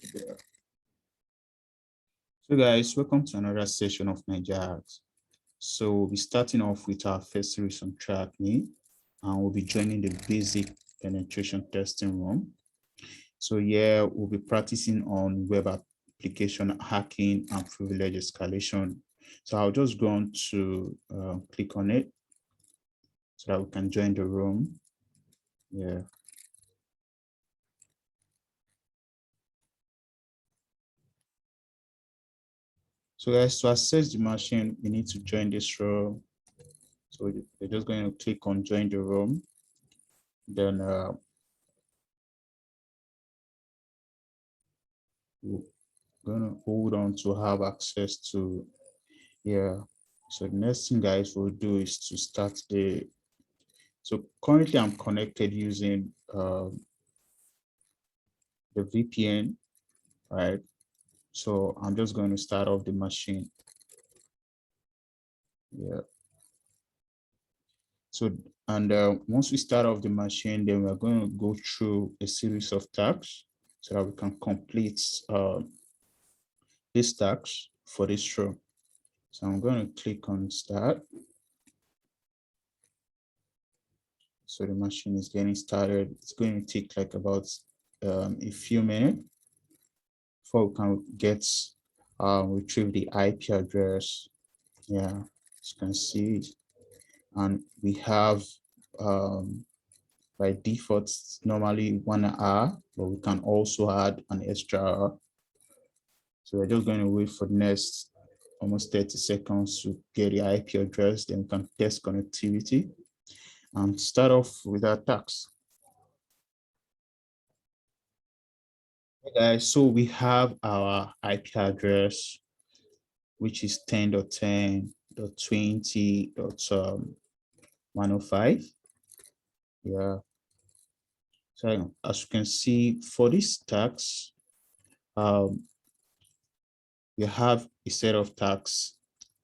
Yeah. So guys, welcome to another session of Nigeria Hacks. So we'll be starting off with our first series on TryHackMe, and we'll be joining the basic penetration testing room. So yeah, we'll be practicing on web application hacking and privilege escalation. So I'll just go on to click on it so that we can join the room. Yeah. So guys, to access the machine, we need to join this room. So we're just going to click on join the room. Then we're going to hold on to have access to, yeah. So the next thing guys will do is to start so currently I'm connected using the VPN, right? So I'm just going to start off the machine. Yeah. So, and once we start off the machine, then we're going to go through a series of tasks so that we can complete these tasks for this row. So I'm going to click on start. So the machine is getting started. It's going to take like about a few minutes before we can retrieve the IP address. Yeah, as you can see it. And we have by default it's normally 1 hour, but we can also add an extra hour. So we're just going to wait for the next almost 30 seconds to get the IP address, then we can test connectivity and start off with our tasks. Hey guys, so we have our IP address, which is 10.10.20.105. Yeah. So as you can see, for these tasks, we have a set of tasks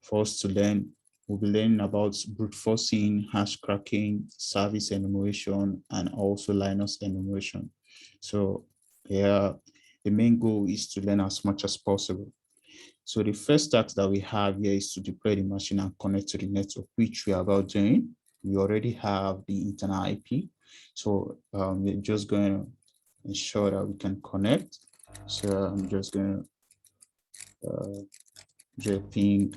for us to learn. We'll be learning about brute forcing, hash cracking, service enumeration, and also Linux enumeration. So yeah, the main goal is to learn as much as possible. So the first task that we have here is to deploy the machine and connect to the network, which we are about doing. We already have the internal IP. So we're just going to ensure that we can connect. So I'm just going to ping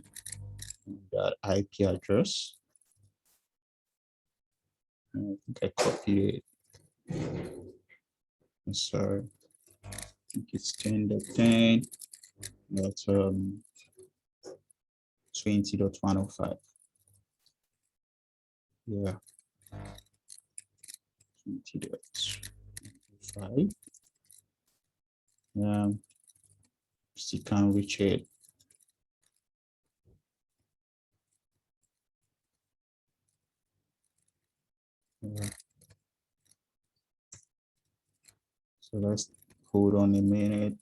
that IP address. I think I copied it. I'm sorry. I think it's 10.10. That's 20.105. Yeah. 20.105. Still can't reach it. Yeah. So let's hold on a minute.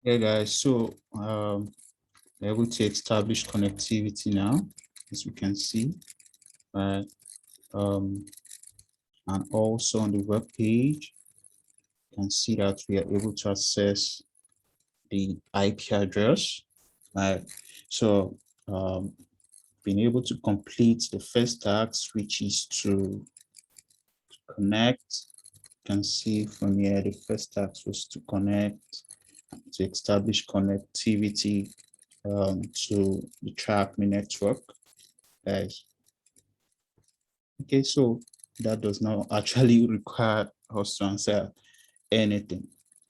Yeah, guys. So we're able to establish connectivity now, as we can see. Right. And also on the web page, you can see that we are able to access the IP address. Right. So being able to complete the first task, which is to connect. You can see from here, the first task was to connect, to establish connectivity to the TryHackMe network, guys. Okay, so that does not actually require us to answer anything.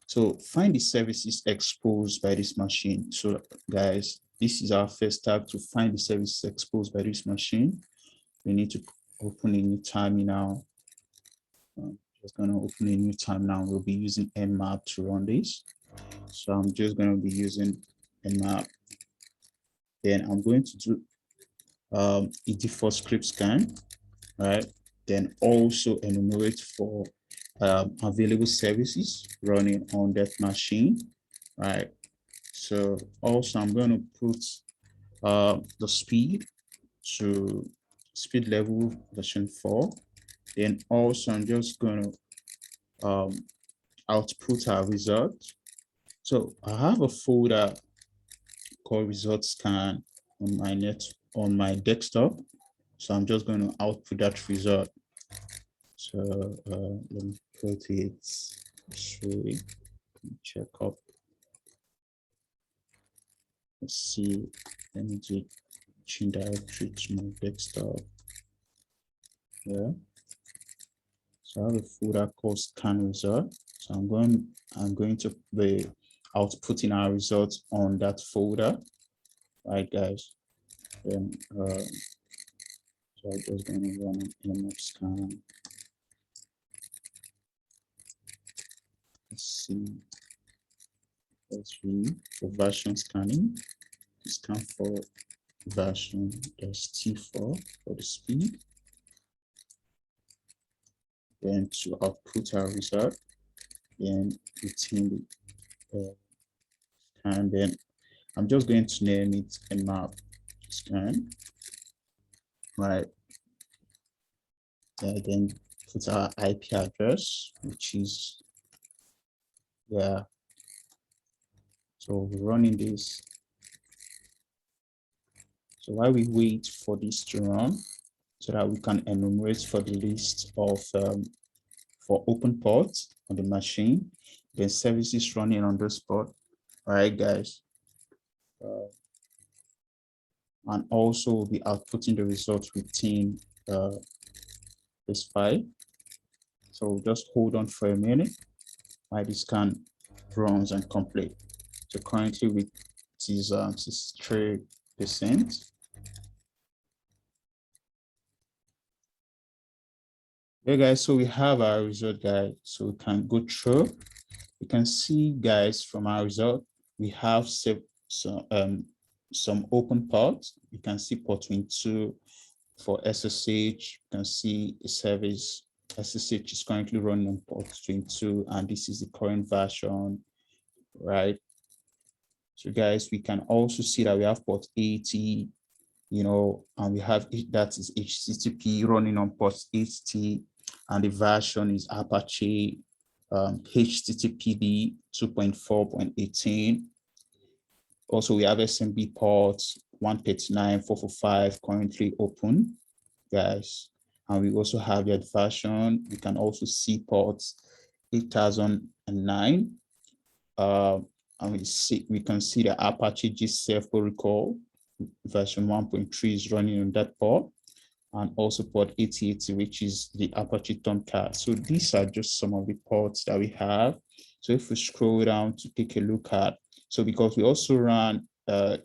So find the services exposed by this machine. So guys, this is our first task, to find the services exposed by this machine. We need to open a new terminal. Just going to open a new terminal. We'll be using Nmap to run this. So I'm just going to be using Nmap. Then I'm going to do a default script scan, right? Then also enumerate for available services running on that machine, right? So also I'm going to put the speed to speed level version 4. Then also I'm just going to output our result. So I have a folder called result scan on my desktop. So I'm just going to output that result. So let me put it this way. Check up. Let's see. Let me do change directory to my desktop. Yeah. So I have a folder called scan result. So I'm going to be outputting our results on that folder. Right, guys. Then so I'm just going to run an Nmap scan. Let's see. Let's read for version scanning. Scan for version. There's T4 for the speed. Then to output our result, then retain the and then I'm just going to name it Nmap scan, right? Then put our IP address, which is so we're running this. So while we wait for this to run, so that we can enumerate for the list of for open ports on the machine, then services running on this port. All right, guys. And also we'll be outputting the results within this file. So just hold on for a minute while the scan runs and complete. So currently with is 63%. Okay, guys, so we have our result, guys. So we can go through. You can see, guys, from our result, we have some open ports. You can see port 22 for SSH. You can see the service SSH is currently running on port 22, and this is the current version, right? So, guys, we can also see that we have port 80, and we have that is HTTP running on port 80, and the version is Apache HTTPD 2.4.18. Also, we have SMB ports 139.445 currently open, guys. And we also have that version. We can also see ports 8009. And we can see the Apache G-Self protocol version 1.3 is running on that port, and also port 8080, which is the Apache Tomcat. So these are just some of the ports that we have. So if we scroll down to take a look at, so because we also run a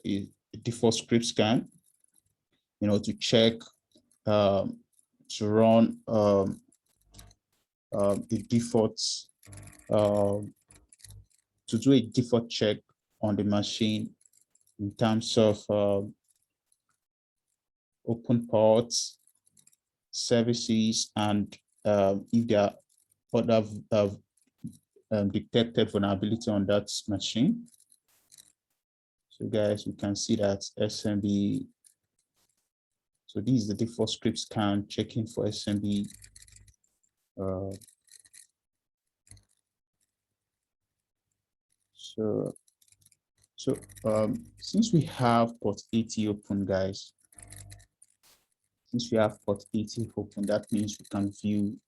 default script scan, to check, to run the defaults, to do a default check on the machine in terms of open ports, services, and if there are other detected vulnerability on that machine. So guys, we can see that SMB. So this is the default script scan checking for SMB. Since we have port 80 open, guys, since we have port 80 open, that means we can view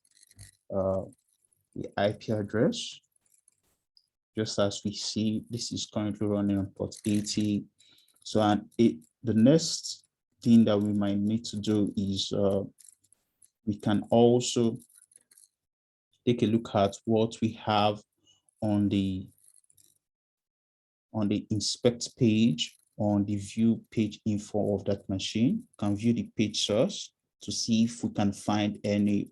the IP address. Just as we see, this is currently running on port 80. So the next thing that we might need to do is we can also take a look at what we have on the inspect page, on the view page info of that machine. You can view the page source to see if we can find any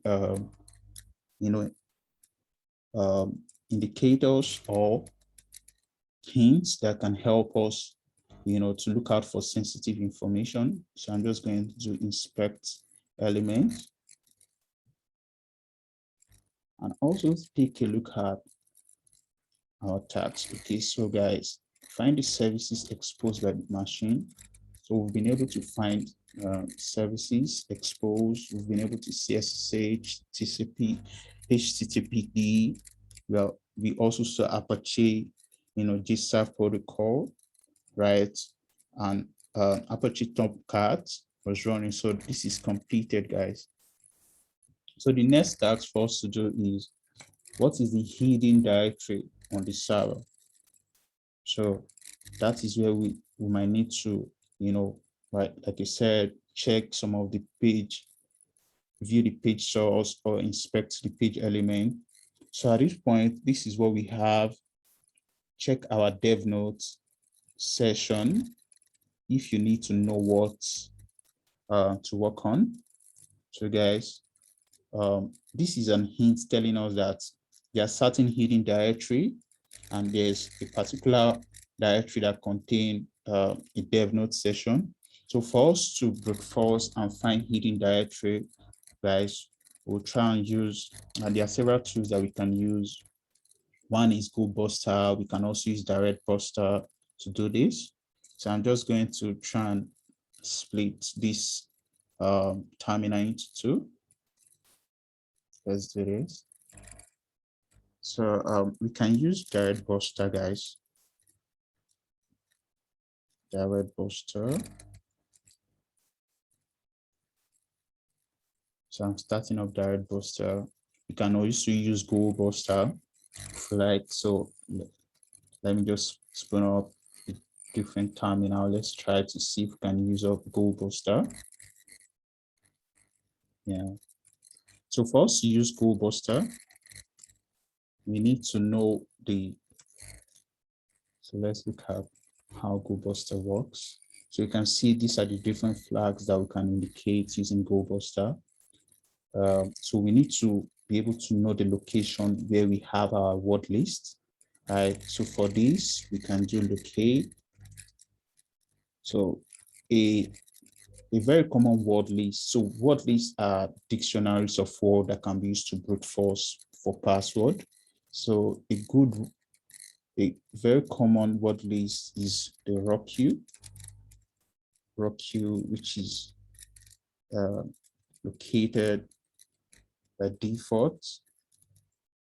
indicators or hints that can help us to look out for sensitive information. So I'm just going to inspect elements and also take a look at our tags. Okay, so guys, find the services exposed by the machine. So we've been able to find services, expose, we've been able to see SSH, TCP, HTTPD. Well, we also saw Apache, GSAP protocol, right? And Apache Tomcat was running. So this is completed, guys. So the next task for us to do is, what is the hidden directory on the server? So that is where we might need to, right, like I said, check some of the page, view the page source or inspect the page element. So at this point, this is what we have. Check our dev notes session if you need to know what to work on. So guys, this is an hint telling us that there are certain hidden directory and there's a particular directory that contain a dev note session. So for us to brute force and find hidden directory, guys, we'll try and use, and there are several tools that we can use. One is GoBuster. We can also use Direct Buster to do this. So I'm just going to try and split this terminal into two. Let's do this. So we can use Direct Buster, guys. Direct Buster. So I'm starting up Direct Buster. You can also use GoBuster if you like. So let me just spin up a different terminal. Let's try to see if we can use up GoBuster. Yeah. So for us to use GoBuster, we need to know so let's look at how GoBuster works. So you can see these are the different flags that we can indicate using GoBuster. So we need to be able to know the location where we have our word list. Right. So for this, we can do locate. So a very common word list. So word lists are dictionaries of words that can be used to brute force for password. So a very common word list is the raw queue, which is located by default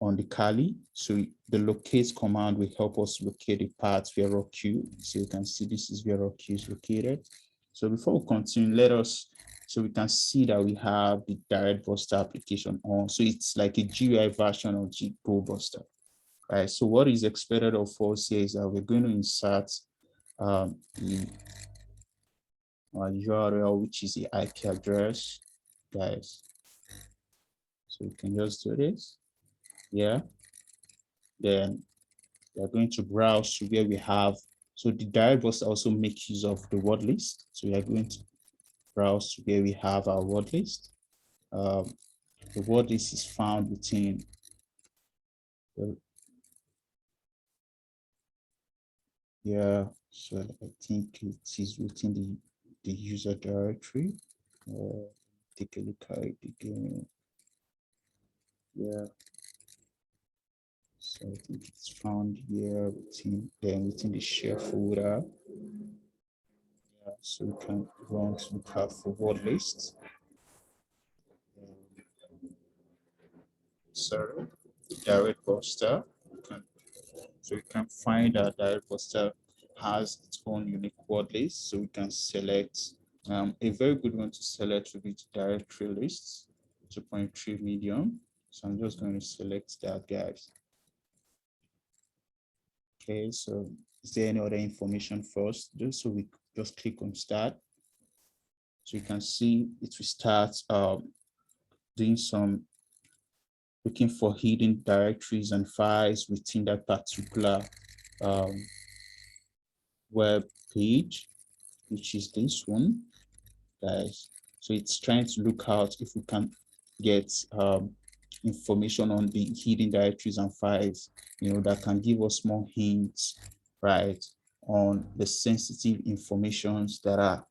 on the Kali. So the locate command will help us locate the path where raw queue. So you can see this is where raw queue is located. So before we continue, so we can see that we have the Direct Buster application on. So it's like a GUI version of GoBuster. Right. So what is expected of us here is that we're going to insert the URL, which is the IP address, guys. So we can just do this. Yeah. Then we're going to browse to where we have. So the Direct Buster also makes use of the word list. So we are going to browse to where we have our word list. The word list is found within yeah. So I think it is within the user directory. Take a look at it again. Yeah. So I think it's found here within the share folder. Yeah, so we can run to look out for word list. So Direct Buster. So we can find that Direct Buster has its own unique word list. So we can select a very good one to select will be directory lists, 2.3 medium. So I'm just going to select that, guys. Okay, so is there any other information first? Just so we just click on start. So you can see it will start doing some looking for hidden directories and files within that particular web page, which is this one, guys. So it's trying to look out if we can get information on the hidden directories and files, that can give us more hints, right, on the sensitive informations that are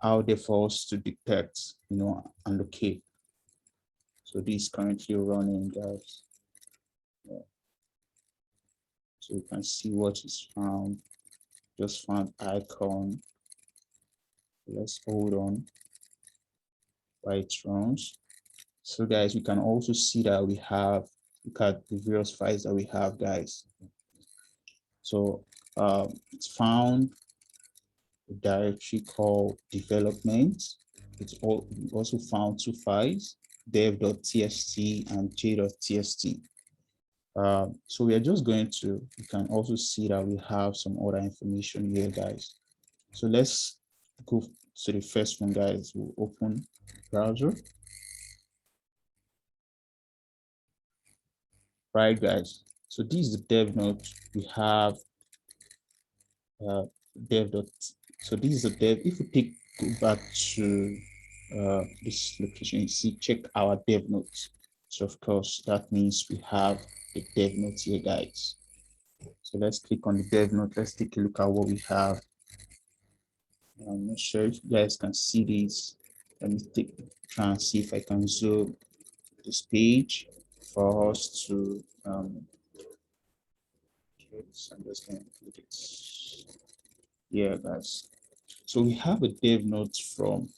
out there for us to detect, and locate. So this is currently running, guys. Yeah. So you can see what is found. Just found icon. let's hold on while it runs. So guys, we can also see that we have, look at the various files that we have, guys. So it's found a directory called development. It's also found two files, dev.txt and j.txt. So we are just going to, you can also see that we have some other information here, guys. So let's go to the first one, guys. We'll open browser. Right, guys. So this is the dev note. We have dev dot. So this is a dev. If we go back to this location, you see, check our dev notes. So of course, that means we have the dev note here, guys. So let's click on the dev note. Let's take a look at what we have. I'm not sure if you guys can see this. Let me try and see if I can zoom this page for us to okay, so I'm just going to click it. Yeah, guys. So we have a dev note from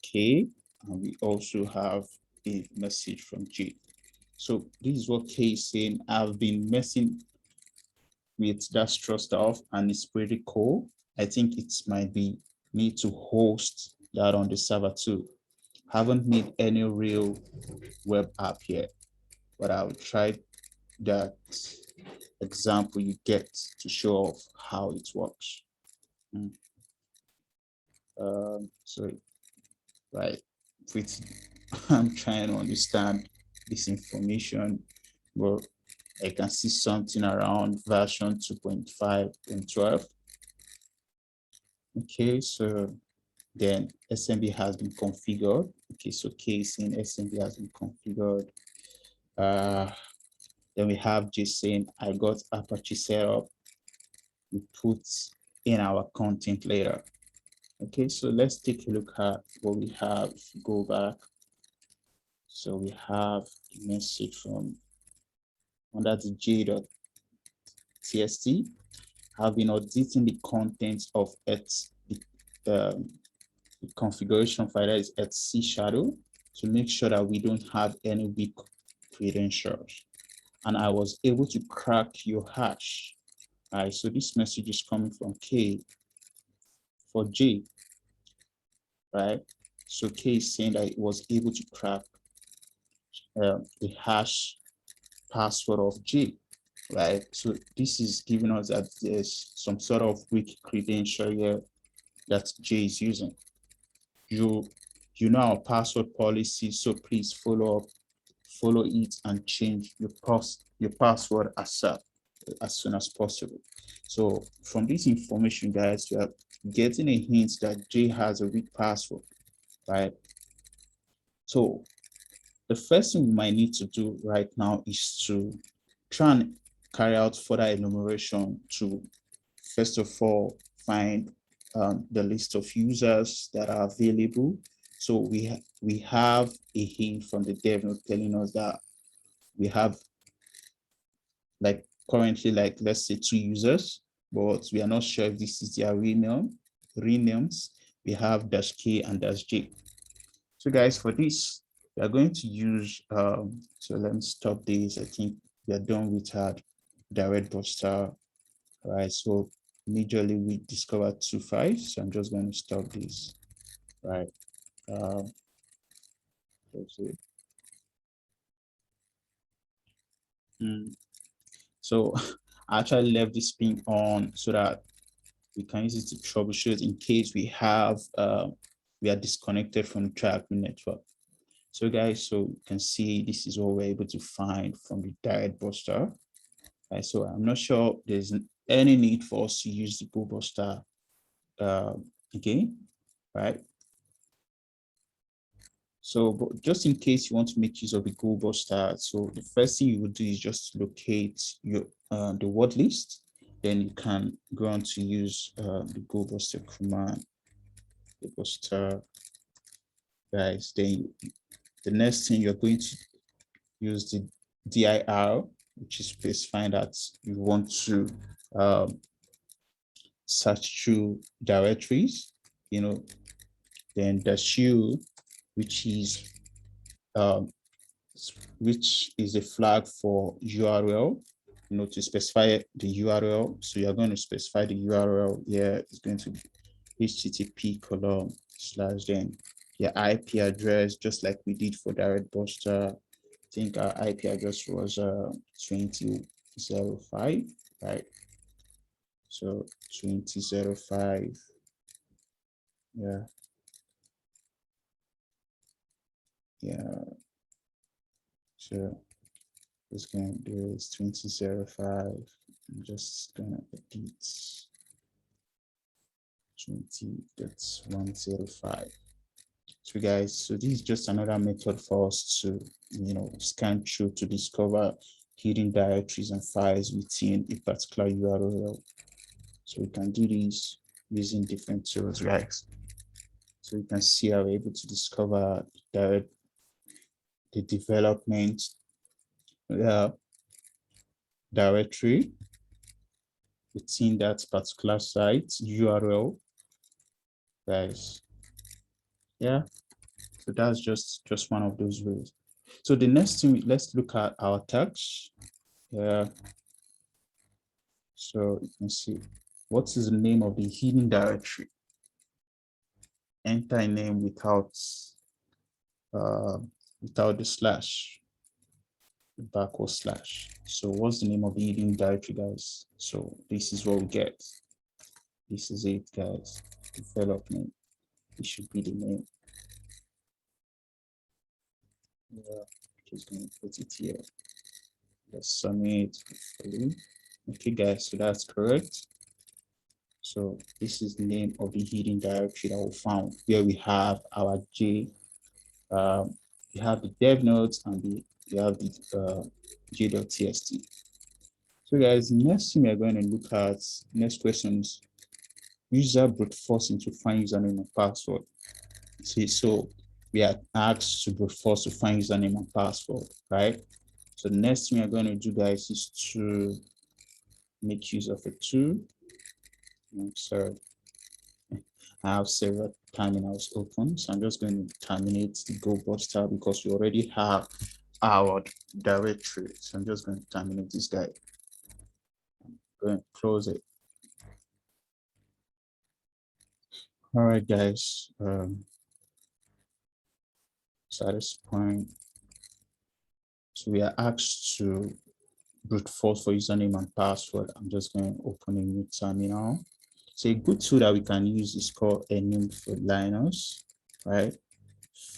K, and we also have a message from J. So this is what K is saying. I've been messing with that stuff, and it's pretty cool. I think it might be need to host that on the server too. Haven't made any real web app yet, but I'll try that example you get to show off how it works. So right, with I'm trying to understand this information, but I can see something around version 2.5 and 12. Okay, so then SMB has been configured. Okay, so case in SMB has been configured. Then we have just saying I got Apache set up. We put in our content later. Okay, so let's take a look at what we have. If you go back, so we have a message from under the j.txt. Have been auditing the contents of the configuration file that is C shadow to make sure that we don't have any weak credentials. And I was able to crack your hash. All right, so this message is coming from K for J, right? So K is saying that it was able to crack the hash password of J, right? So this is giving us that there's some sort of weak credential here that J is using. You know our password policy, so please follow it and change your password as soon as possible. So from this information, guys, you are getting a hint that J has a weak password, right? So the first thing we might need to do right now is to try and carry out further enumeration to, first of all, find the list of users that are available. So we have a hint from the dev note telling us that we have like currently like let's say 2 users, but we are not sure if this is their renames. We have -K and -J. So guys, for this, we are going to use, so let me stop this. I think we are done with our direct buster. All right, so immediately we discovered 2 files. So I'm just going to stop this, right? That's it. So I actually left this ping on so that we can use it to troubleshoot in case we have, we are disconnected from the TryHackMe network. So guys, so you can see this is what we're able to find from the direct buster. Right, so I'm not sure there's any need for us to use the Go buster again, right? So but just in case you want to make use of the Go buster, so the first thing you would do is just locate your the word list. Then you can go on to use the Go buster command, Go buster, guys. Then the next thing you're going to use the dir, which is specifying that you want to search through directories. then the shoe, which is um, a flag for URL, to specify the URL. So you're going to specify the URL here. It's going to be http:// then your IP address, just like we did for direct buster. I think our IP address was 2005, right? So 2005, yeah, yeah. So it's going to do is 2005. I'm just gonna edit 20.105. So guys, so this is just another method for us to, scan through to discover hidden directories and files within a particular URL. So we can do this using different tools, guys. So you can see how we're able to discover the development directory within that particular site URL, guys. Yeah, so that's just one of those ways. So the next thing, let's look at our tags. Yeah. So you can see what is the name of the hidden directory. Enter a name without the slash, the backward slash. So what's the name of the hidden directory, guys? So this is what we get. This is it, guys. Development. It should be the name. Yeah, just gonna put it here. Let's submit. Okay, guys, so that's correct. So this is the name of the hidden directory that we found, where we have our we have the dev nodes and we have the j.txt. So guys, next thing we're going to look at, next questions, user brute forcing to find username and password. See, so we are asked to brute force to find username and password, right? So the next thing we're going to do, guys, is to make use of a tool. I'm sorry, I have several terminals open, so I'm just going to terminate the Go Buster because we already have our directory. So I'm just going to terminate this guy. I'm going to close it. All right, guys. So at this point, so we are asked to brute force for username and password. I'm just going to open a new terminal. So a good tool that we can use is called enum for Linux, right?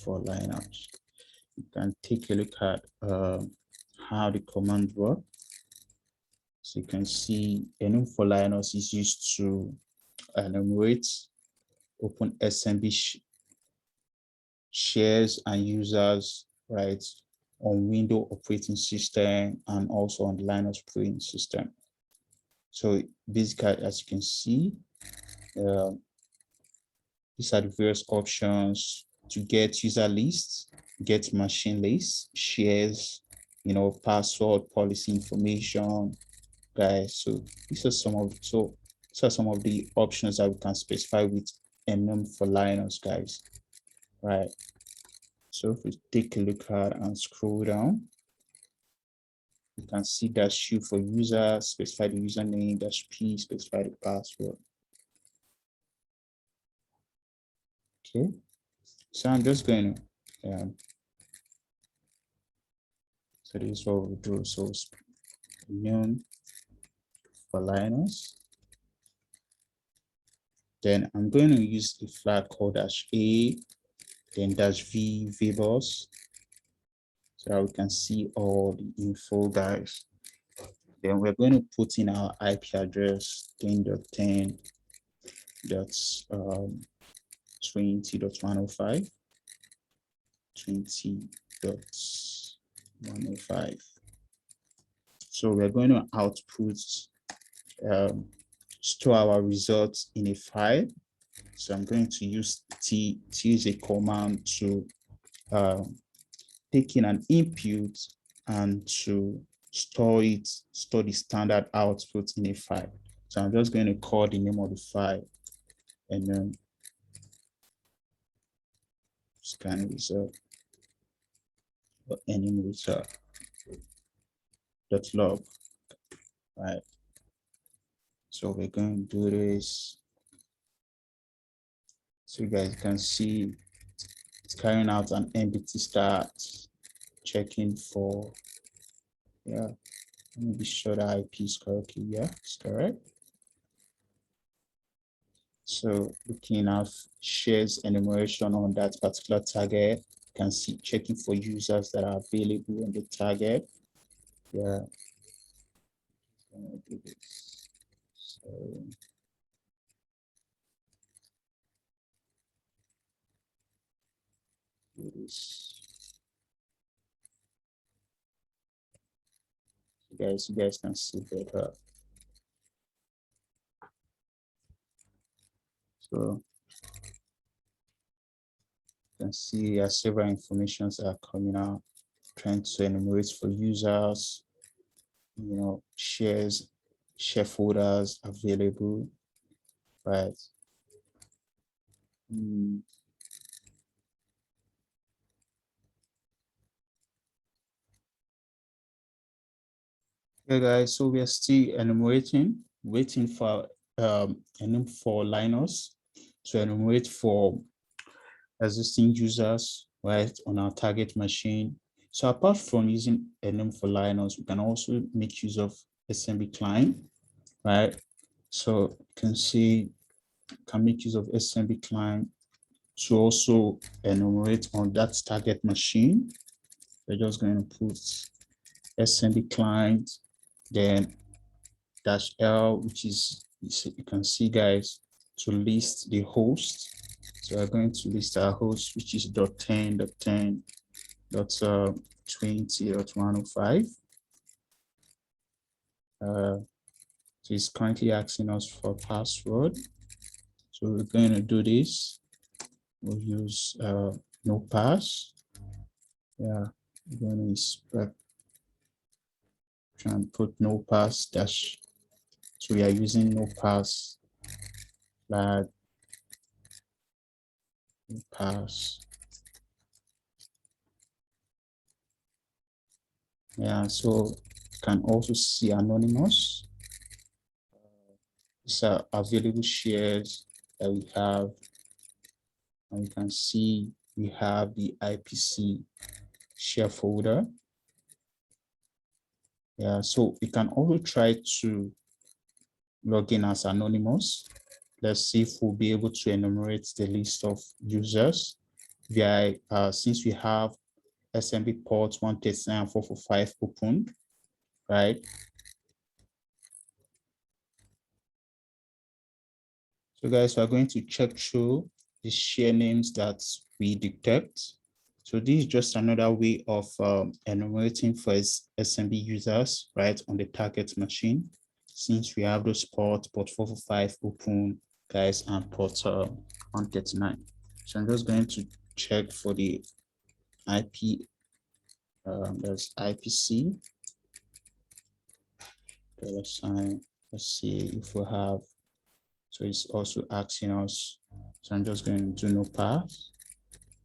For Linux. You can take a look at how the command works. So you can see enum for Linux is used to enumerate, open SMB shares and users, right, on Windows operating system and also on the Linux operating system. So basically, as you can see, these are the various options to get user lists, get machine lists, shares, password, policy information, guys. So these are some of the options that we can specify with enum for Linux, guys. Right. So if we take a look at and scroll down, you can see dash U for user, specify the username, dash P, specify the password. Okay. So I'm just going to so this is what we do. So enum for Linux. Then I'm going to use the flag called -a, then -v variables, so that we can see all the info, guys. Then we're going to put in our IP address 10.10.20.105, 20.105. So we're going to output, store our results in a file. So I'm going to use use a command to take in an input and to store the standard output in a file. So I'm just going to call the name of the file and then scan result or enum result dot log, right? So we're going to do this. So you guys can see it's carrying out an MBT start, checking for, yeah, let me be sure the IP is correct. Yeah, it's correct. So looking at shares enumeration on that particular target, you can see checking for users that are available on the target. Yeah, I'm gonna do this. So do this. You guys can see better. So you can see there are several informations that are coming out, trying to enumerate for users, you know, shares, share folders available, right? Okay, guys, so we are still enumerating, waiting for for Linus to enumerate for existing users, right, on our target machine. So apart from using enum for Linus, we can also make use of SMB client, right? So you can see, can make use of SMB client to also enumerate on that target machine. We're just going to put SMB client, then -L, which is, you can see, guys, to list the host. So we're going to list our host, which is .10.10.20.105. So it's currently asking us for password. So we're going to do this. We'll use no pass. Yeah, we're going to inspect, try and put no pass dash. So we are using no pass flag, no pass. Yeah, so you can also see anonymous. These are available shares that we have, and you can see we have the IPC share folder. Yeah, so we can also try to log in as anonymous. Let's see if we'll be able to enumerate the list of users via, since we have SMB port 139 and 445 opened, right? So guys, we're going to check through the share names that we detect. So this is just another way of enumerating for SMB users, right, on the target machine. Since we have those port 445 open, guys, and port 139. So I'm just going to check for the IP, there's IPC, $sign. Let's see if we have, so it's also asking us. So I'm just going to do no pass.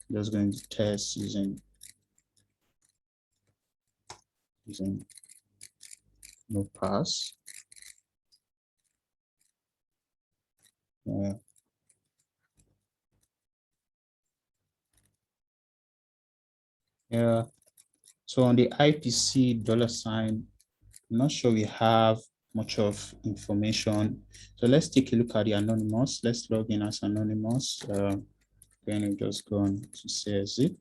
I'm just going to test using no pass. Yeah. Yeah. So on the IPC $sign, I'm not sure we have much of information. So let's take a look at the anonymous. Let's log in as anonymous. Then we just go on to CSZ.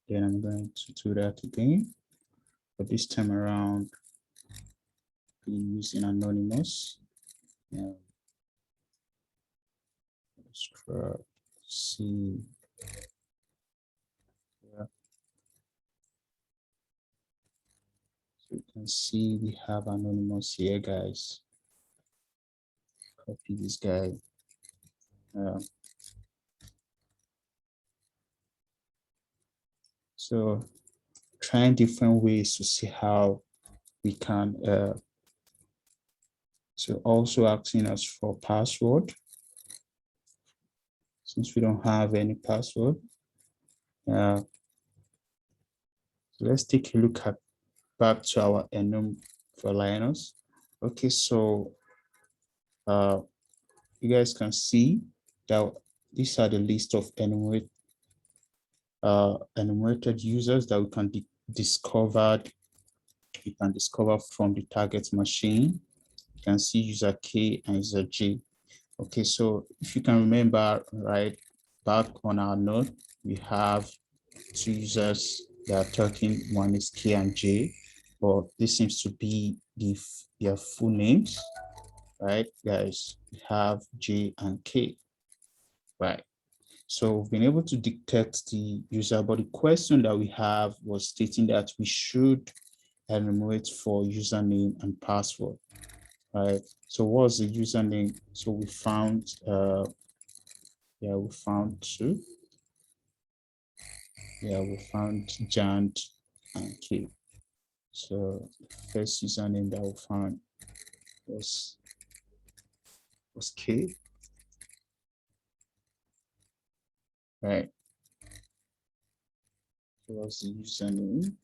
Then I'm going to do that again. But this time around, be using anonymous. Yeah. Scrub C. Yeah. So you can see we have anonymous here, guys. Copy this guy. So trying different ways to see how we can, so also asking us for password. since we don't have any password. So let's take a look at back to our enum for Linux. Okay, so you guys can see that these are the list of enumerated users that we can discover. You can discover from the target machine. You can see user K and user J. Okay, so if you can remember, right, back on our node, we have two users that are talking. One is K and J, but this seems to be their full names, right, guys? We have J and K, right? So we've been able to detect the user, but the question that we have was stating that we should enumerate for username and password, right? So what's the username? So we found, we found two. Yeah, we found Jan and K. So the first username that we found was K, right? It was the username.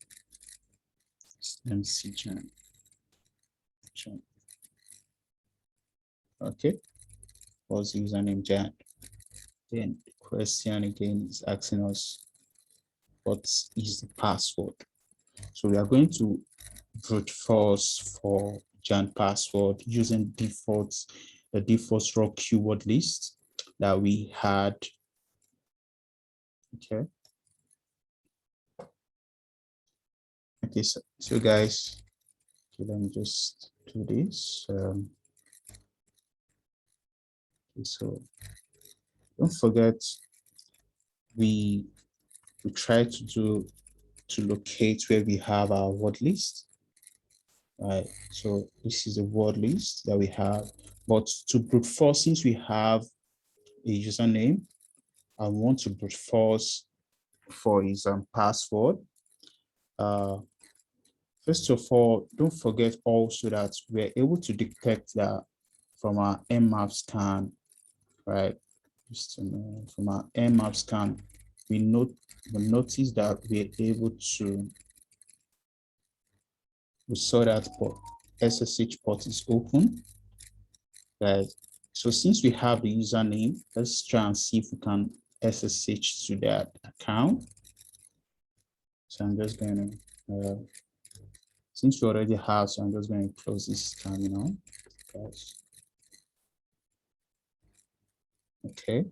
Let me see, Jan. Okay, was the username Jan. Then the question again is asking us what is the password. So we are going to brute force for Jan password using the default raw keyword list that we had. Okay. Okay, so guys, okay, let me just do this. Okay, so don't forget we try to locate where we have our word list. Right, so this is a word list that we have, but to brute force, since we have a username, I want to brute force for his password. First of all, don't forget also that we're able to detect that from our Nmap scan, right? From our Nmap scan, we notice that we're able to, we saw that port, SSH port is open, right? So since we have the username, let's try and see if we can SSH to that account. So I'm just going to, since we already have, so I'm just going to close this terminal, guys. Okay,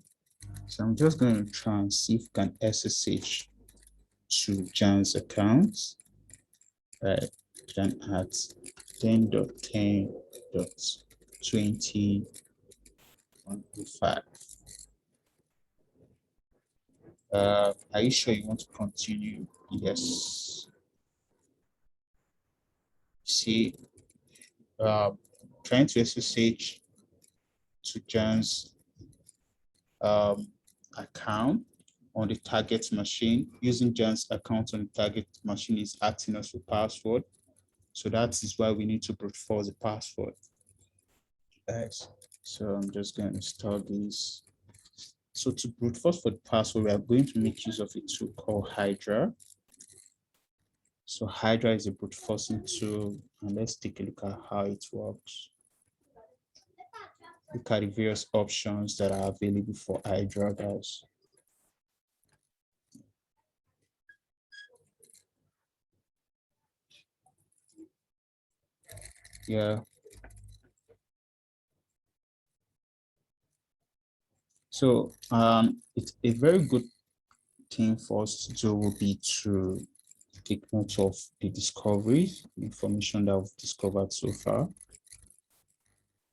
so I'm just going to try and see if we can SSH to Jan's account. Right, Jan at 10.10.20.125. Are you sure you want to continue? Yes. See, trying to SSH to Jan's account on the target machine. Using Jan's account on the target machine is asking us for password. So that is why we need to brute force the password. Guys, so I'm just going to install this. So to brute force for the password, we are going to make use of a tool called Hydra. So Hydra is a brute forcing tool, and let's take a look at how it works. Look at the various options that are available for Hydra, guys. Yeah. So it's a very good thing for us to do will be to take note of the discovery information that we've discovered so far.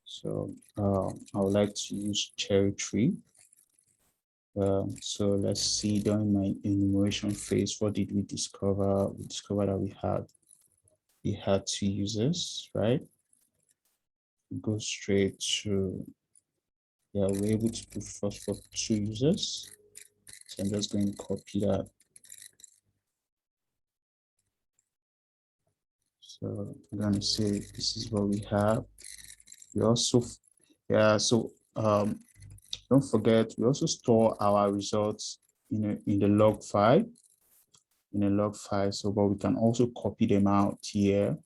So I would like to use cherry tree. So let's see, during my enumeration phase, what did we discover? We discovered that we had two users, right? Go straight to, yeah, we're able to do first for two users. So I'm just going to copy that. So I'm going to say this is what we have. We also, yeah, so Don't forget, we also store our results in the log file, so but we can also copy them out here.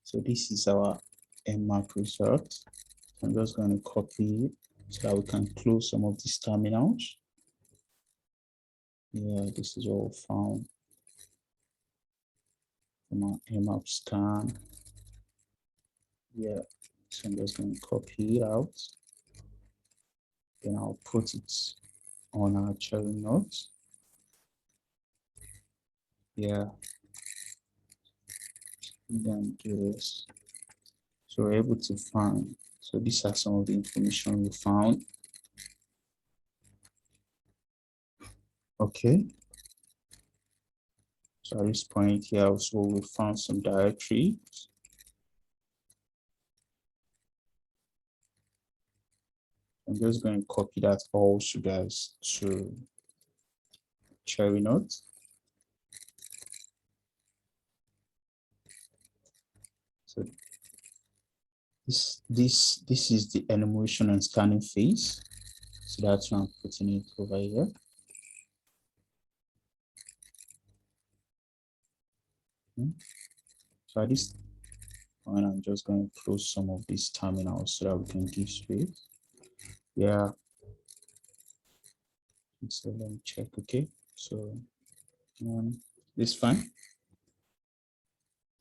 So this is our Nmap result. I'm just going to copy it so that we can close some of these terminals. Yeah, this is all found from our Nmap scan. Yeah, so I'm just going to copy it out. Then I'll put it on our cherry notes. Yeah, then do this. So we're able to find. So these are some of the information we found. Okay. So at this point here, also we found some directories. I'm just going to copy that also, guys, to cherry notes. So this is the enumeration and scanning phase. So that's why I'm putting it over here. So at this point, I'm just going to close some of these terminals so that we can give space. Yeah. So let me check. Okay. So this fine.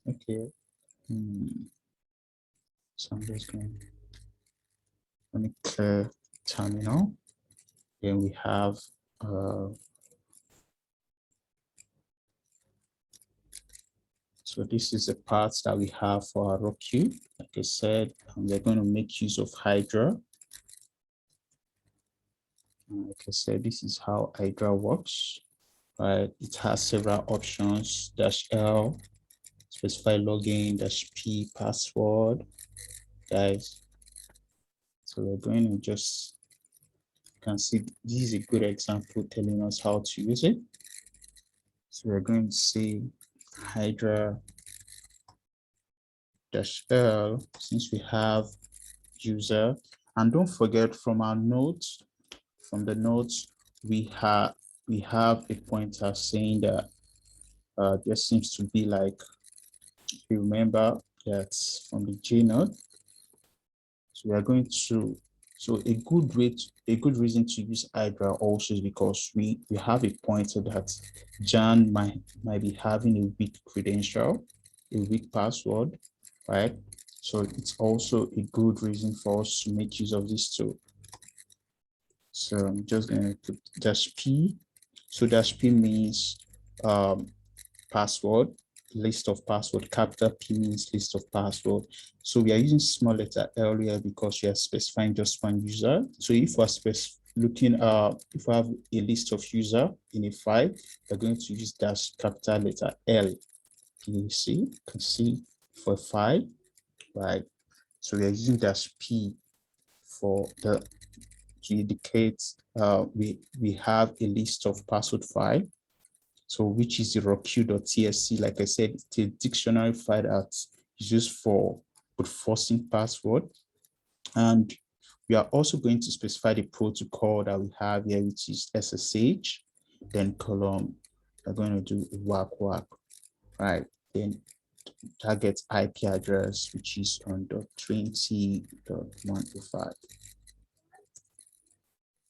Okay. So I'm just going to let me clear terminal. Then we have so this is the parts that we have for our rock queue. Like I said, we're going to make use of Hydra. Like I said, this is how Hydra works. Right? It has several options: -L, specify login, -P, password, guys. So we're going to just, you can see this is a good example telling us how to use it. So we're going to say Hydra -L, since we have user, and don't forget from our notes, from the notes, we have a pointer saying that there seems to be, like, you remember that's from the J node. So we are going to, so a good reason to use Hydra also is because we have a pointer that Jan might be having a weak credential, a weak password, right? So it's also a good reason for us to make use of this tool. So I'm just going to put -P. So -P means password, list of password. Capital P means list of password. So we are using small letter L here because we are specifying just one user. So if we're looking, if we have a list of user in a file, we're going to use capital letter L. You can see for a file, right? So we are using -P for the, to indicate we have a list of password file. So which is the rockq.tsc. Like I said, it's a dictionary file that's used for forcing password. And we are also going to specify the protocol that we have here, which is SSH, then column, we're going to do whack, right? Then target IP address, which is on .20.105.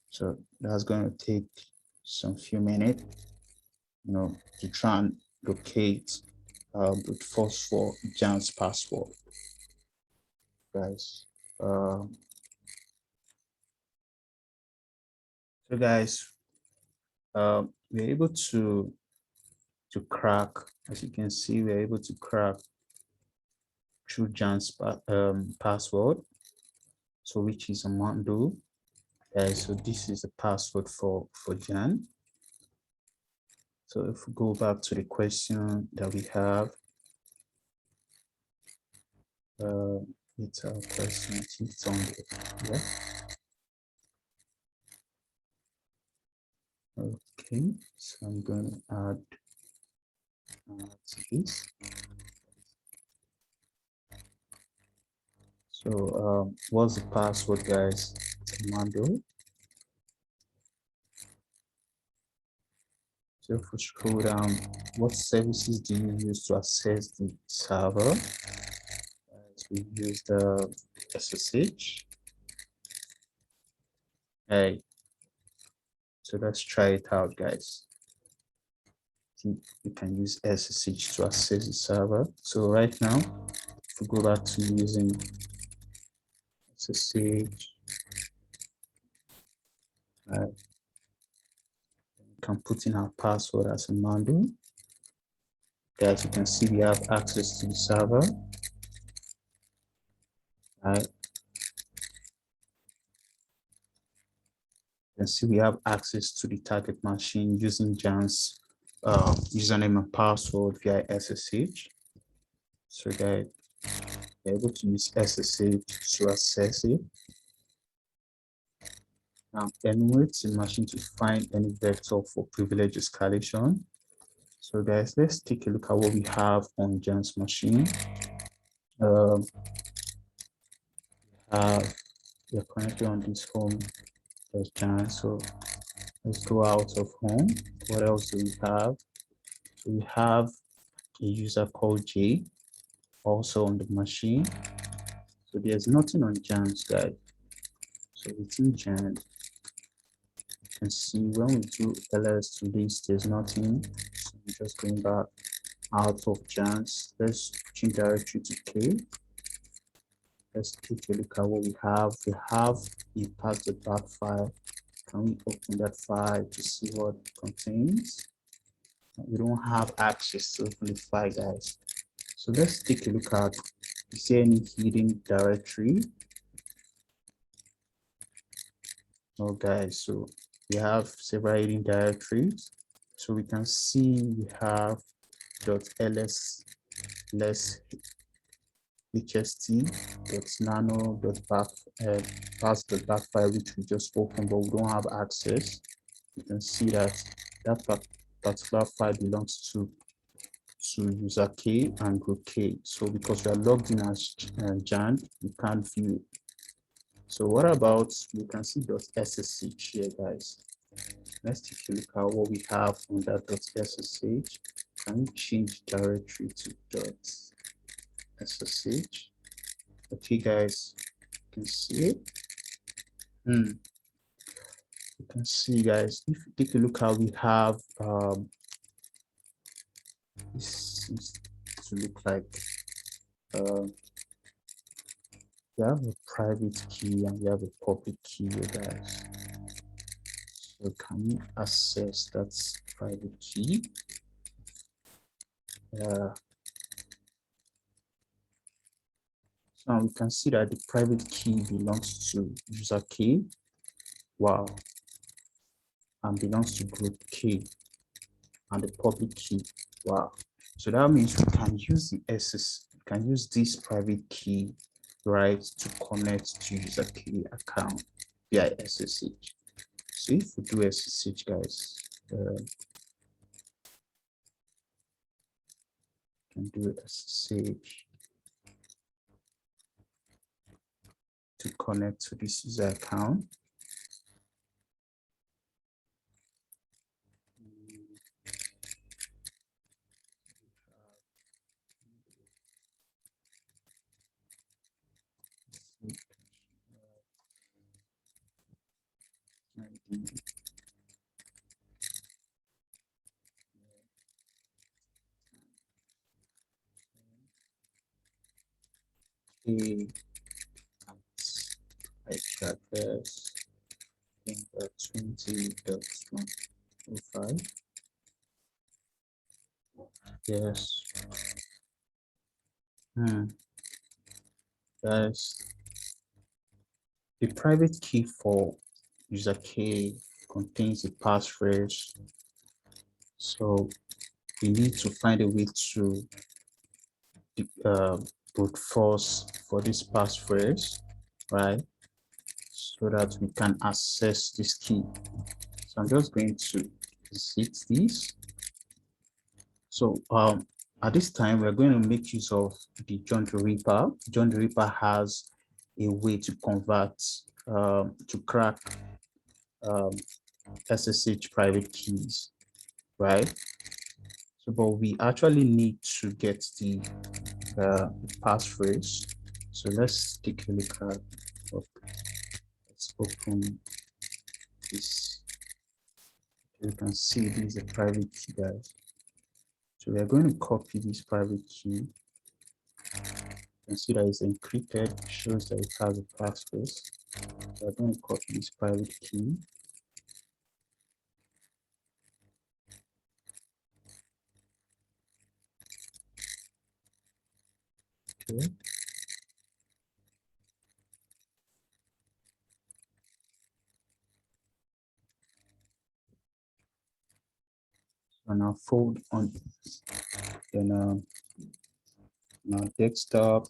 So that's going to take some few minutes, to try and locate brute force for Jan's password, guys. So guys, we're able to crack, as you can see, we're able to crack through Jan's password. So which is a Mondo. So this is the password for Jan. So if we go back to the question that we have, it's our question, it's on the, yeah. Okay, so I'm going to add to this. So what's the password, guys? Commando. So if we scroll down, what services do you use to access the server? We use the SSH. Hey, so let's try it out, guys. You can use SSH to access the server. So right now, if we go back to using SSH, we can put in our password as a Mando. Guys, you can see we have access to the server. Right. You can see we have access to the target machine using Jan's username and password via SSH. So guys, you're able to use SSH to access it. Now, enumerate the machine to find any vector for privilege escalation. So guys, let's take a look at what we have on Jan's machine. We're currently on this home as Jan. So let's go out of home. What else do we have? So we have a user called J also on the machine. So there's nothing on Jan's, guys. So within Jan, you can see when we do ls to this, there's nothing. So I'm just going back out of Jan's. Let's change directory to K. Let's take a look at what we have. We have a path file. Can we open that file to see what it contains? We don't have access to open the file, guys. So let's take a look at, is there any hidden directory? No, guys. So we have several hidden directories. So we can see we have .ls less hst.nano.back file, which we just opened, but we don't have access. You can see that that particular file belongs to user K and group K. So because we are logged in as Jan, you can't view it. So what about, you can see .ssh here, guys. Let's take a look at what we have on that .ssh. Can we change directory to .ssh? Okay, guys, you can see it. You can see, guys, if you take a look how we have this seems to look like we have a private key and we have a public key here, guys. So can we access that private key? So now we can see that the private key belongs to user K. Wow. And belongs to group K. And the public key. Wow. So that means we can use the we can use this private key, right, to connect to user K account via SSH. So if we do SSH, guys, can do SSH to connect to this user account. IP address 20.105. Yes. Guys, the private key for user K contains a passphrase. So we need to find a way to brute force for this passphrase, right? So that we can access this key. So I'm just going to exit this. So at this time, we're going to make use of the John the Ripper. John the Ripper has a way to convert, to crack SSH private keys, right? So, but we actually need to get the passphrase. So let's take a look at, let's open this. You can see this is a private key, guys. So we are going to copy this private key. You can see that it's encrypted, shows that it has a passphrase. So we're going to copy this private key. Okay. So now fold on, then now desktop.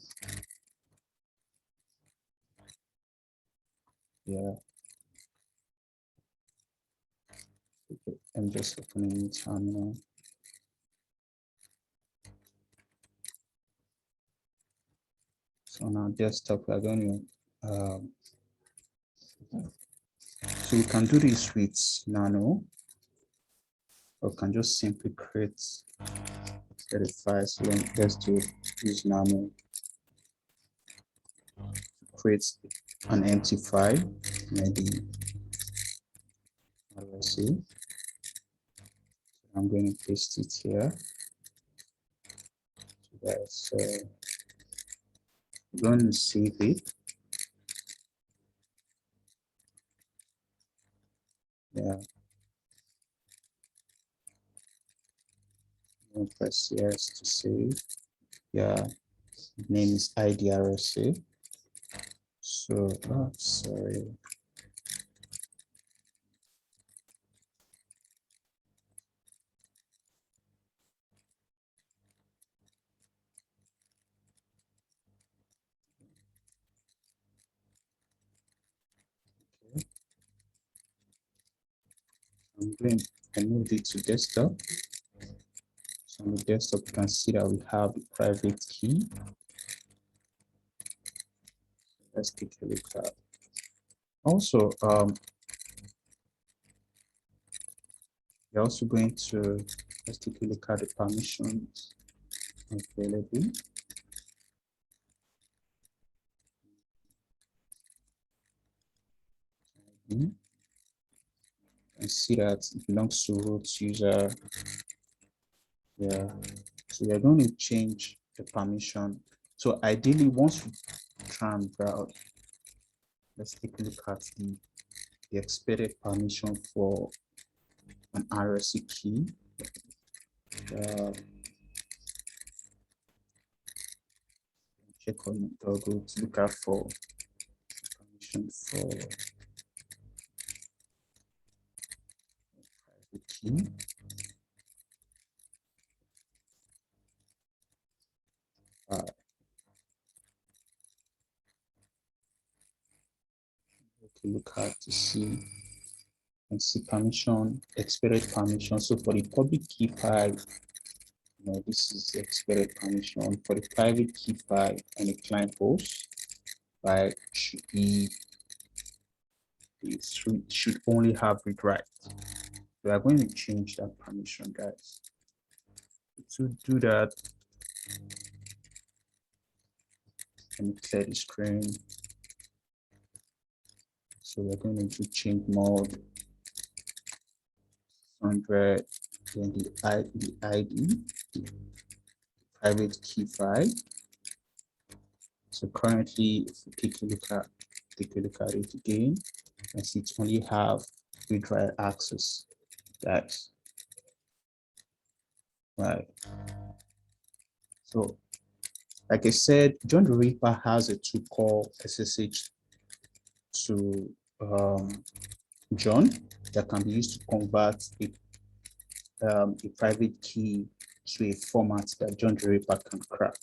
Yeah. Okay. I'm just opening the terminal. So now desktop, we're going to, so we can do this with nano, or can just simply create the file. So let's do use nano, create an empty file, maybe, how do I see? I'm going to paste it here. So I'm going to save it. Yeah. I'm going to press yes to save. Yeah. The name is IDRSA. So, oh, sorry. Okay. I'm going to move it to desktop. So on the desktop, you can see that we have the private key. Let's take a look at. Also, we're also going to, let's take a look at the permissions available. And see that it belongs to root user. Yeah. So we're going to change the permission. So ideally, once we try and browse, let's take a look at the expected permission for an RSC key. Check on Google to look out for permission for the key. Look at to see and see permission, expected permission. So for the public key file, this is the expected permission. For the private key file and the client host, right, should be, it should only have read write. We are going to change that permission, guys. To do that, let me clear the screen. So we're going to change mode 100, then the ID, the private key file. So currently, if we take a look at it again, and see it only have read write access. That's right. So, like I said, John the Ripper has a tool called SSH to John that can be used to convert a private key to a format that John the Ripper can crack.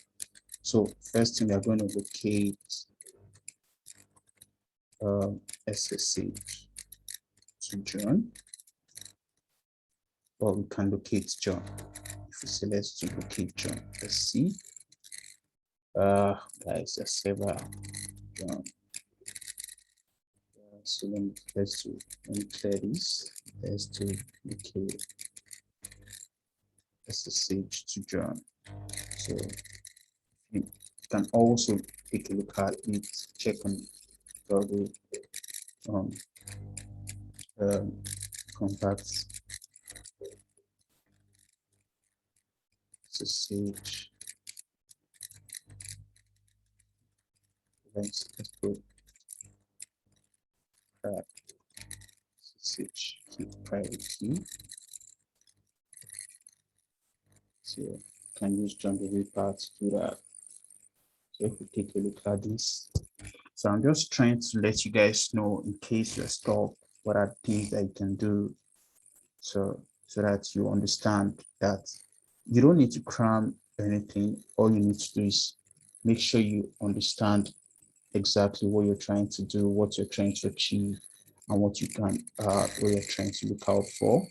So first thing, we are going to locate SSH to John, or we can locate John. If we select to locate John, let's see. Guys, a server John. So let's clear this. Let's do okay. SSH to join. So you can also take a look at it, check on Google um, contacts SSH. Let's put SSH key, private key. So you can use Jungle part to do that. So if we take a look at this, so I'm just trying to let you guys know in case you're stuck, what are things that you can do, so that you understand that you don't need to cram anything. All you need to do is make sure you understand exactly what you're trying to do, what you're trying to achieve, and what you're trying to look out for.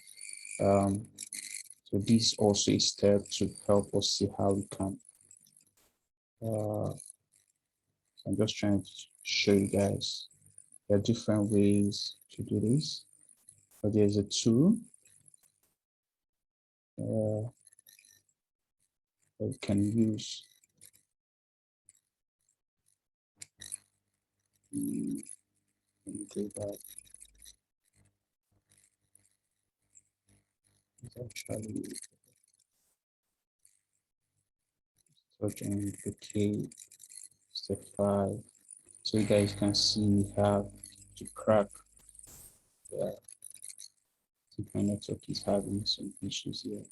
So this also a step to help us see how we can. So I'm just trying to show you guys there are different ways to do this, but there's a tool that we can use. Let me go back. It's actually searching okay, step 5. So you guys can see we have to crack. My network is having some issues here.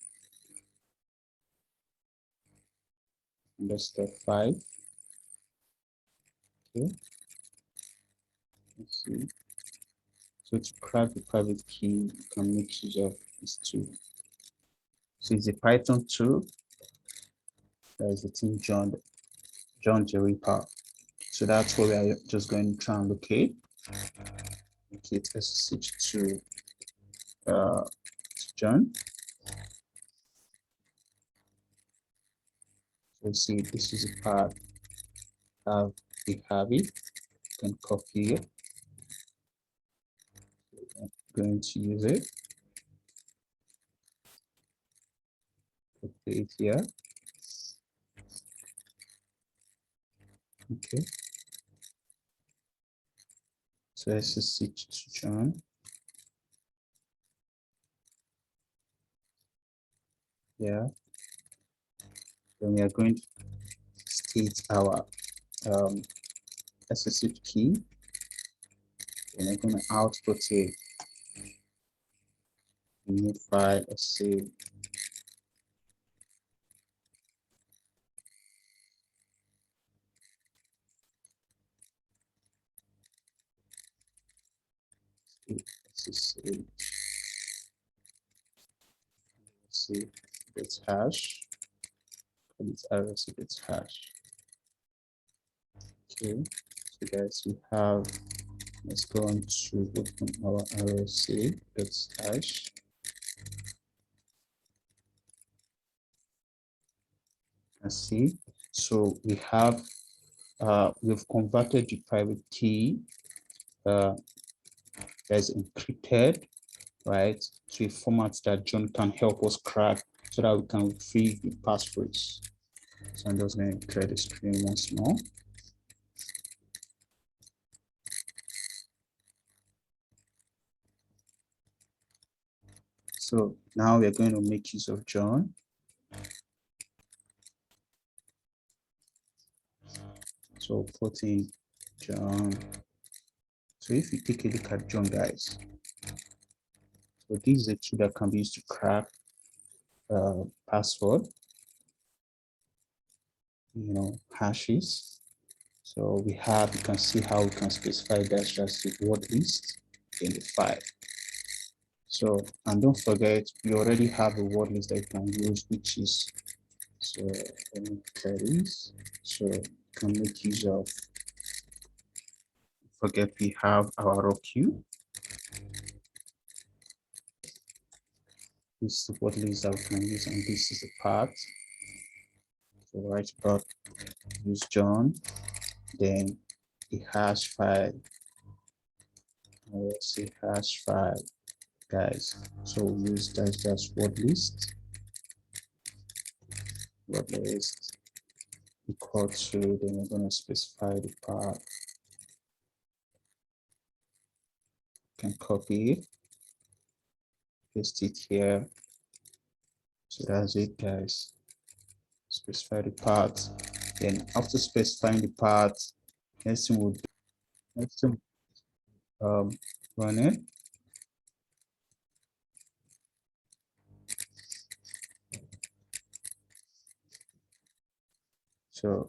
And that's step 5. Okay, let's see. So to crack the private key, you can make use of this tool. So it's a Python tool. There is a team John Jerry Park. So that's what we are just going to try and locate. Locate SSH to John. So see, this is a path we have it. You can copy it. I'm going to use it. Copy it here. Okay. So SSH to John. Yeah. Then we are going to state our SSH key. And I'm going to output a new file. Let's say SSH. Let's see it's hash. It's RSA, it's hash. Okay. So guys, we have. Let's go on to open our RSA. That's hash. And see, so we have we've converted the private key that's encrypted, right, to a format that John can help us crack so that we can retrieve the passphrase. So I'm just going to clear the screen once more. So now we're going to make use of John. So put in John. So if you take a look at John, guys, so this is a tool that can be used to crack password, hashes. So we have, you can see how we can specify that's just the word list in the file. So, and don't forget, we already have a word list that you can use, which is, so let me clear this. So you can make use of, forget we have our raw queue. This is the word list that we can use, and this is the part. So right about use John, then the hash file, let's say hash 5, guys. So we'll use that just word list equal to, then we're going to specify the path. Can copy it, paste it here. So that's it, guys. Specify the path. Then after specifying the path, next thing we'll do, next thing, run it. So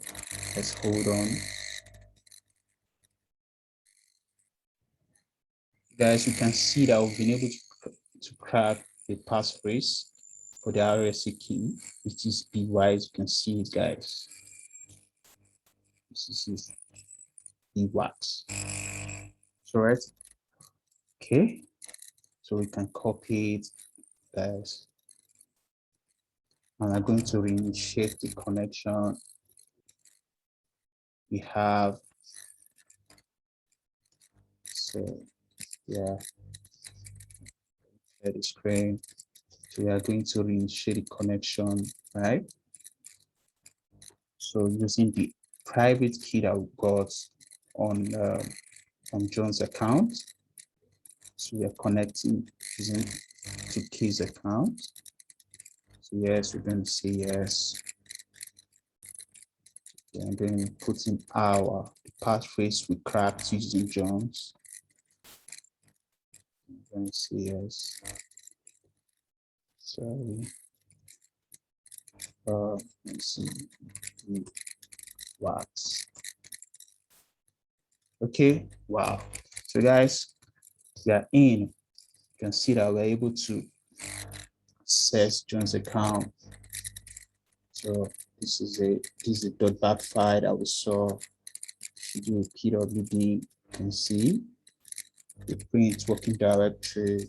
let's hold on. Guys, you can see that we've been able to crack the passphrase for the RSA key, which is BY. As you can see it, guys. This is BWAX. So right, okay. So we can copy it, guys. And I'm going to reinitiate the connection. We have, so yeah, share the screen. So we are going to reinitiate the connection, right? So using the private key that we got on John's account. So we are connecting using to Key's account. So yes, we're going to say yes. And then put in our passphrase we cracked using John's. I'm going to say yes. Sorry. Let's see. What? Okay. Wow. So guys, we are in. You can see that we're able to access John's account. So this is a .bat file that we saw. If you do a pwd, you can see the print working directory.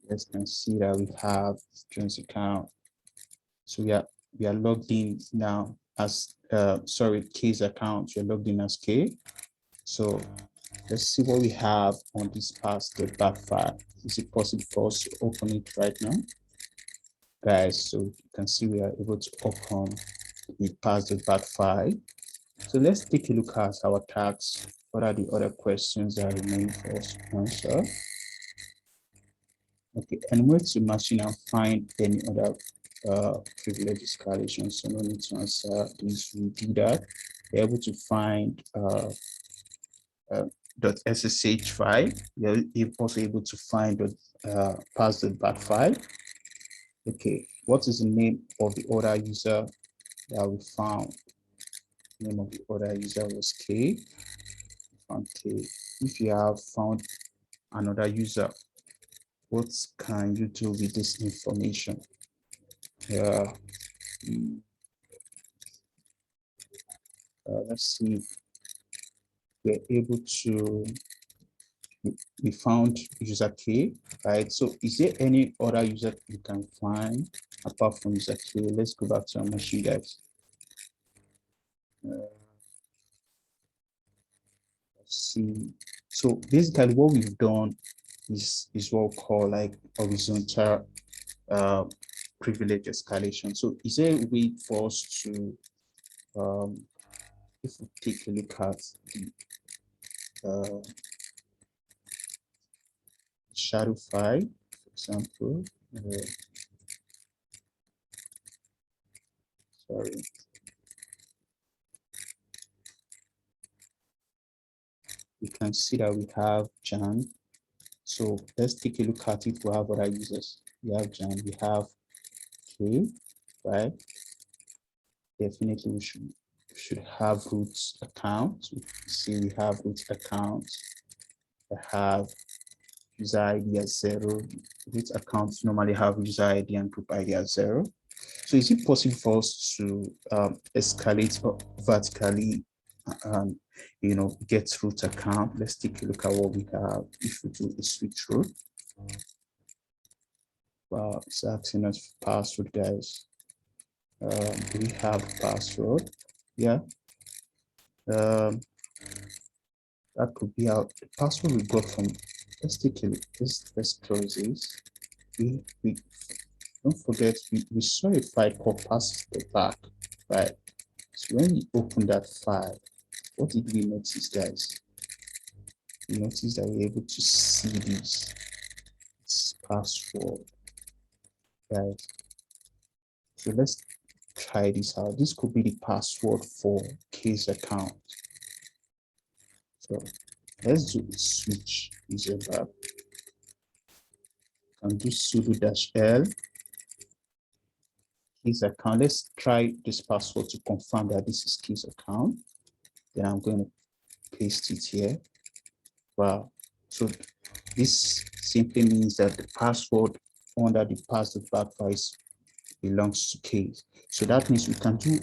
You guys can see that we have John's account. So we are logged in now as K's account. You're logged in as K. So let's see what we have on this pass.bat file. Is it possible for us to open it right now? Guys, so you can see we are able to open the pass.bat file. So let's take a look at our tags. What are the other questions that remain for us to answer? Okay, and where to machine and find any other privilege escalation. So no need to answer this. We do that. We're able to find .ssh file. You're also able to find pass.bat file. Okay, what is the name of the other user that we found? The name of the other user was K. We found K. If you have found another user, what can you do with this information? Let's see. We're able to, we found user K, right? So is there any other user you can find apart from user K? Let's go back to our machine, guys. Let's see. So basically what we've done is what we call like horizontal privilege escalation. So is there a way for us to, if we take a look at the shadow file, for example, sorry. You can see that we have Jan. So let's take a look at it. We have other users. We have Jan, we have K, right? Definitely we should have root account. We see we have root account. I have user ID as 0. Root accounts normally have user ID and group ID as 0. So is it possible for us to escalate vertically, get root account? Let's take a look at what we have if we do a switch root. Wow, it's asking us for password, guys. Do we have password? Yeah. That could be our password we got from. Let's take a look. Let's close this. We don't forget we saw a file called pass the back, right? So when we open that file, what did we notice, guys? We notice that we're able to see this password, guys. So let's try this out. This could be the password for case account. So let's do a switch user back. And do sudo -l case account. Let's try this password to confirm that this is case account. Then I'm going to paste it here. Wow. So this simply means that the password under the pass the back price belongs to case. So that means we can do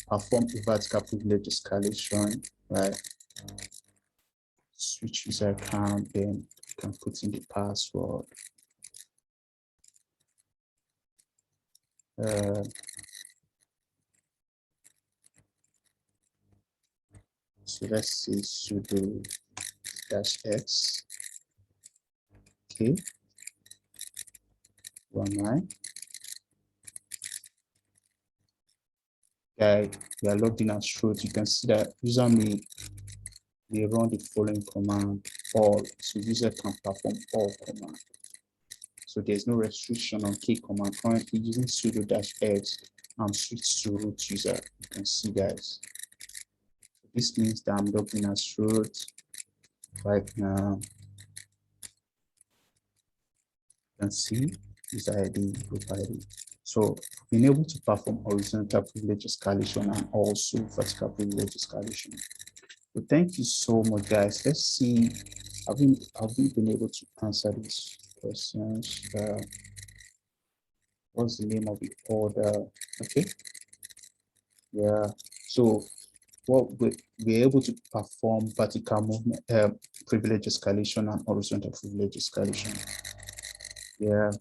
perform a vertical privilege escalation, right? Switch user account, then you can put in the password. So let's say sudo -x, okay, 19. We are logged in as root. You can see that user may run the following command all. So user can perform all command. So there's no restriction on key command. Currently using sudo -x and switch to root user. You can see, guys. This means that I'm logged in as root right now. You can see user ID, group ID. So being able to perform horizontal privilege escalation and also vertical privilege escalation. So thank you so much, guys. Let's see. Have we been able to answer these questions? What's the name of the order? Okay. Yeah. So what we're able to perform vertical movement, privilege escalation and horizontal privilege escalation. Yeah.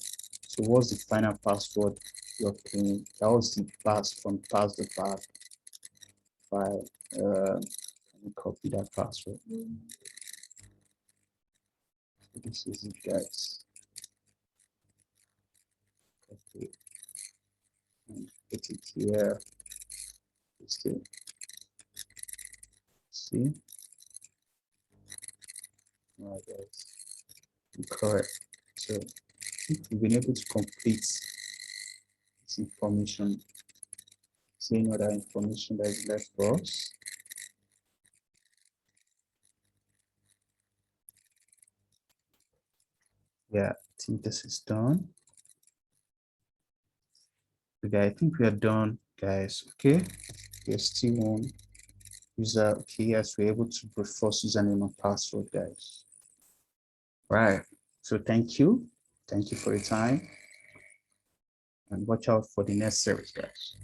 So what's the final password you're playing? That was the pass from pass the back file. Let me copy that password. So this is it, guys. Okay. And put it here. See. All right, guys. Correct. So we've been able to complete this information. Seeing other information that is left for us. Yeah, I think this is done. Okay, I think we are done, guys. Okay, there's still one user. Okay, yes, we're able to brute force username and password, guys. Right. So thank you. Thank you for your time. And watch out for the next series, guys.